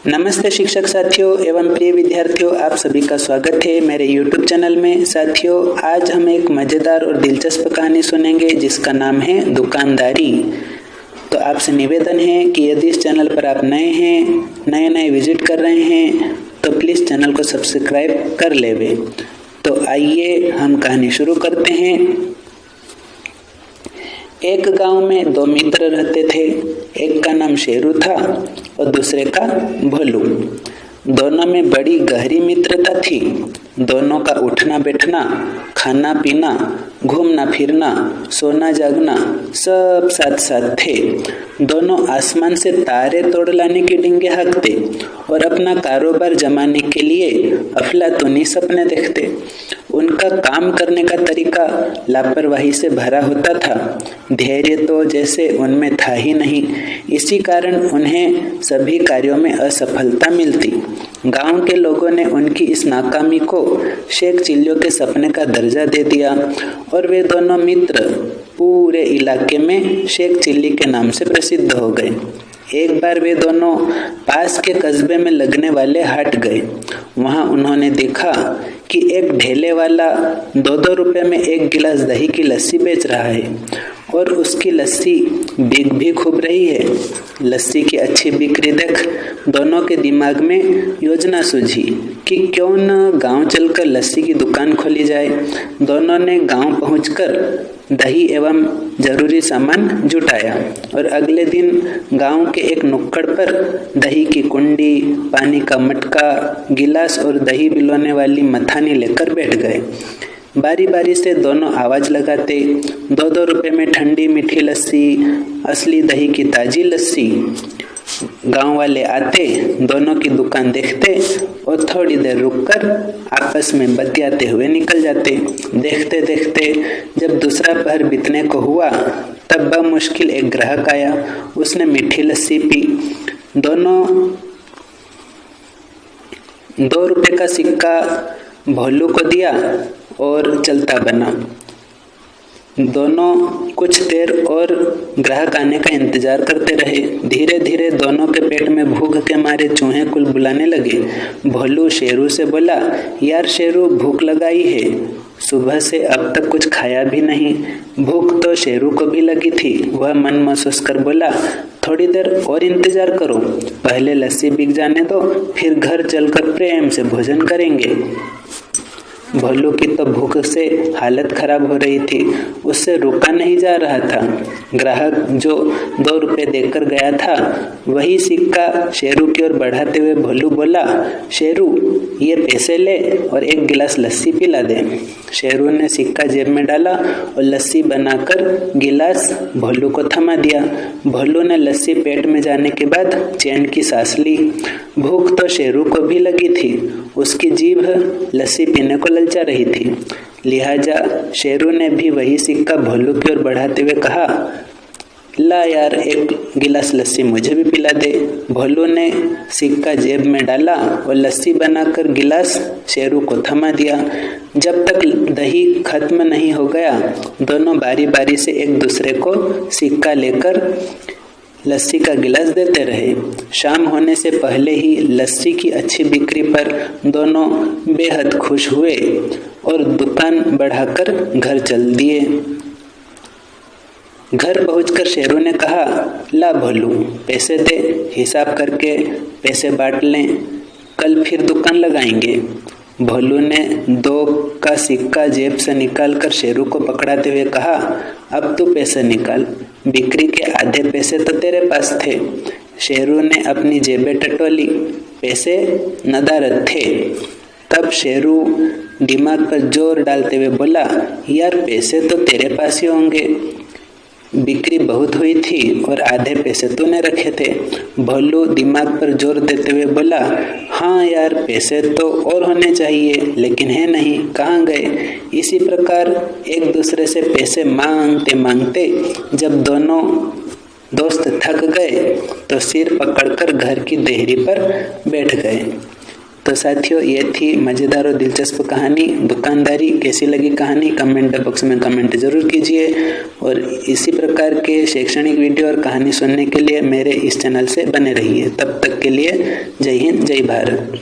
नमस्ते शिक्षक साथियों एवं प्रिय विद्यार्थियों, आप सभी का स्वागत है मेरे YouTube चैनल में। साथियों, आज हम एक मज़ेदार और दिलचस्प कहानी सुनेंगे जिसका नाम है दुकानदारी। तो आपसे निवेदन है कि यदि इस चैनल पर आप नए विजिट कर रहे हैं तो प्लीज़ चैनल को सब्सक्राइब कर लेवे। तो आइए हम कहानी शुरू करते हैं। एक गांव में दो मित्र रहते थे। एक का नाम शेरू था और दूसरे का भोलू। दोनों में बड़ी गहरी मित्रता थी। दोनों का उठना बैठना, खाना पीना, घूमना फिरना, सोना जागना सब साथ साथ थे। दोनों आसमान से तारे तोड़ लाने के डिंगे हाँकते और अपना कारोबार जमाने के लिए अफलातूनी सपने देखते। उनका काम करने का तरीका लापरवाही से भरा होता था। धैर्य तो जैसे उनमें था ही नहीं। इसी कारण उन्हें सभी कार्यों में असफलता मिलती। गांव के लोगों ने उनकी इस नाकामी को शेख चिल्लियों के सपने का दर्जा दे दिया और वे दोनों मित्र पूरे इलाके में शेख चिल्ली के नाम से प्रसिद्ध हो गए। एक बार वे दोनों पास के कस्बे में लगने वाले हाट गए। वहां उन्होंने देखा कि एक ढेले वाला 2-2 रुपए में एक गिलास दही की लस्सी बेच रहा है और उसकी लस्सी बिक भी खूब रही है। लस्सी की अच्छी बिक्री देख दोनों के दिमाग में योजना सूझी कि क्यों न गांव चलकर लस्सी की दुकान खोली जाए। दोनों ने गांव पहुंचकर दही एवं जरूरी सामान जुटाया और अगले दिन गांव के एक नुक्कड़ पर दही की कुंडी, पानी का मटका, गिलास और दही बिलोने वाली मथानी लेकर बैठ गए। बारी बारी से दोनों आवाज लगाते। 2-2 रुपए में ठंडी मीठी लस्सी, असली दही की ताजी लस्सी। गांव वाले आते, दोनों की दुकान देखते और थोड़ी देर रुककर आपस में बतियाते हुए निकल जाते। देखते देखते जब दूसरा पहर बीतने को हुआ तब बमुश्किल एक ग्राहक आया। उसने मीठी लस्सी पी। दोनों 2 रुपए का सिक्का भोलू को दिया और चलता बना। दोनों कुछ देर और ग्राहक आने का इंतजार करते रहे। धीरे धीरे दोनों के पेट में भूख के मारे चूहे कुल बुलाने लगे। भोलू शेरू से बोला, यार शेरू, भूख लगाई है। सुबह से अब तक कुछ खाया भी नहीं। भूख तो शेरू को भी लगी थी। वह मन महसूस कर बोला, थोड़ी देर और इंतजार करो, पहले लस्सी बिक जाने दो, फिर घर चलकर प्रेम से भोजन करेंगे। भोलू की तो भूख से हालत खराब हो रही थी। उससे रुका नहीं जा रहा था। ग्राहक जो 2 रुपए देकर गया था वही सिक्का शेरू की ओर बढ़ाते हुए भोलू बोला, शेरू, ये पैसे ले और एक गिलास लस्सी पिला दे। शेरू ने सिक्का जेब में डाला और लस्सी बनाकर गिलास भोलू को थमा दिया। भोलू ने लस्सी पेट में जाने के बाद चैन की सांस ली। भूख तो शेरू को भी लगी थी। उसकी जीभ लस्सी पीने को ललचा रही थी। लिहाजा शेरू ने भी वही सिक्का भोलू की ओर बढ़ाते हुए कहा, ला यार, एक गिलास लस्सी मुझे भी पिला दे। भोलू ने सिक्का जेब में डाला और लस्सी बनाकर गिलास शेरू को थमा दिया। जब तक दही खत्म नहीं हो गया दोनों बारी बारी से एक दूसरे को सिक्का लेकर लस्सी का गिलास देते रहे। शाम होने से पहले ही लस्सी की अच्छी बिक्री पर दोनों बेहद खुश हुए और दुकान बढ़ाकर घर चल दिए। घर पहुंचकर शेरू ने कहा, ला भोलू, पैसे दे, हिसाब करके पैसे बांट लें, कल फिर दुकान लगाएंगे। भोलू ने 2 का सिक्का जेब से निकालकर शेरू को पकड़ाते हुए कहा, अब तू पैसे निकाल, बिक्री के आधे पैसे तो तेरे पास थे। शेरू ने अपनी जेबें टटोली। पैसे नदारद थे। तब शेरू दिमाग पर जोर डालते हुए बोला, यार पैसे तो तेरे पास ही होंगे, बिक्री बहुत हुई थी और आधे पैसे तूने रखे थे। भोलू दिमाग पर जोर देते हुए बोला, हाँ यार, पैसे तो और होने चाहिए लेकिन है नहीं, कहाँ गए। इसी प्रकार एक दूसरे से पैसे मांगते मांगते जब दोनों दोस्त थक गए तो सिर पकड़कर घर की देहरी पर बैठ गए। तो तो साथियों, ये थी मज़ेदार और दिलचस्प कहानी दुकानदारी। कैसी लगी कहानी कमेंट बॉक्स में कमेंट जरूर कीजिए और इसी प्रकार के शैक्षणिक वीडियो और कहानी सुनने के लिए मेरे इस चैनल से बने रहिए। तब तक के लिए जय हिंद, जय भारत।